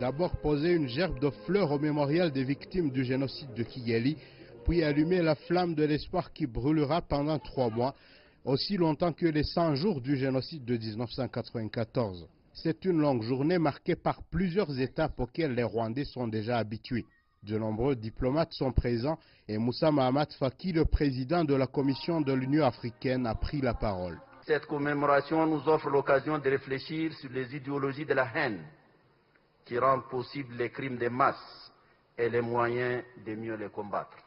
D'abord poser une gerbe de fleurs au mémorial des victimes du génocide de Kigali, puis allumer la flamme de l'espoir qui brûlera pendant 3 mois, aussi longtemps que les 100 jours du génocide de 1994. C'est une longue journée marquée par plusieurs étapes auxquelles les Rwandais sont déjà habitués. De nombreux diplomates sont présents et Moussa Mahamat Faki, le président de la Commission de l'Union africaine, a pris la parole. Cette commémoration nous offre l'occasion de réfléchir sur les idéologies de la haine qui rendent possibles les crimes de masse et les moyens de mieux les combattre.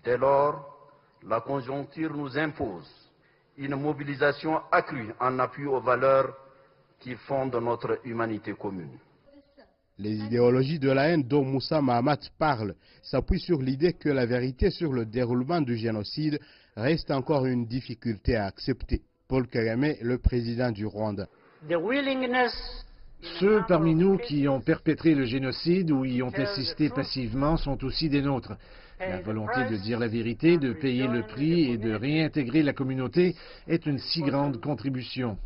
Dès lors, la conjoncture nous impose une mobilisation accrue en appui aux valeurs qui fondent notre humanité commune. Les idéologies de la haine dont Moussa Mahamat parle s'appuient sur l'idée que la vérité sur le déroulement du génocide reste encore une difficulté à accepter. Paul Kagame, le président du Rwanda. Ceux parmi nous qui ont perpétré le génocide ou y ont assisté passivement sont aussi des nôtres. La volonté de dire la vérité, de payer le prix et de réintégrer la communauté est une si grande contribution.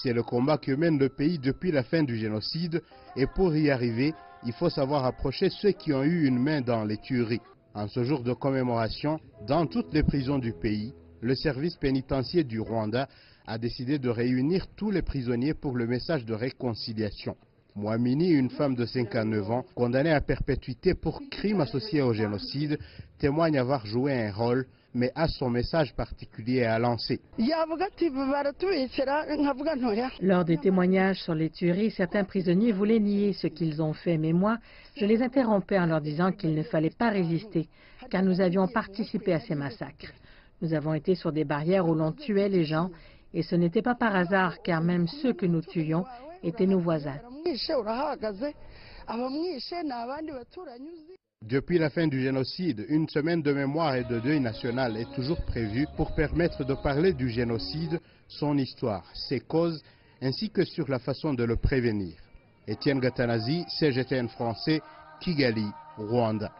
C'est le combat que mène le pays depuis la fin du génocide et pour y arriver, il faut savoir approcher ceux qui ont eu une main dans les tueries. En ce jour de commémoration, dans toutes les prisons du pays, le service pénitentiaire du Rwanda a décidé de réunir tous les prisonniers pour le message de réconciliation. Mwamini, une femme de 59 ans, condamnée à perpétuité pour crimes associés au génocide, témoigne avoir joué un rôle, mais a son message particulier à lancer. Lors des témoignages sur les tueries, certains prisonniers voulaient nier ce qu'ils ont fait, mais moi, je les interrompais en leur disant qu'il ne fallait pas résister, car nous avions participé à ces massacres. Nous avons été sur des barrières où l'on tuait les gens, et ce n'était pas par hasard, car même ceux que nous tuions étaient nos voisins. Depuis la fin du génocide, une semaine de mémoire et de deuil national est toujours prévue pour permettre de parler du génocide, son histoire, ses causes, ainsi que sur la façon de le prévenir. Étienne Gatanazi, CGTN français, Kigali, Rwanda.